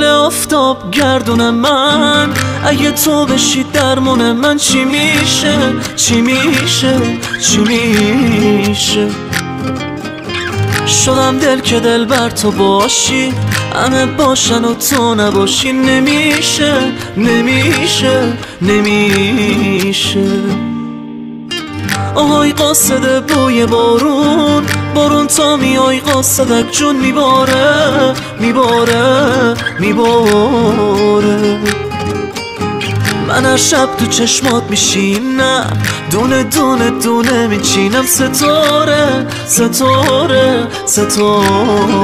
گل آفتاب گردون من، اگه تو بشی درمون من چی میشه؟ چی میشه؟ چی میشه؟ شدم دل که دل بر تو باشی، همه باشن و تو نباشی. نمیشه نمیشه نمیشه. آهای قاصد بوی بارون، بارون تا میای قاصدک جون میباره میباره میباره. من هر شب تو چشمات میشینم، دونه دونه دونه میچینم. ستاره ستاره ستاره.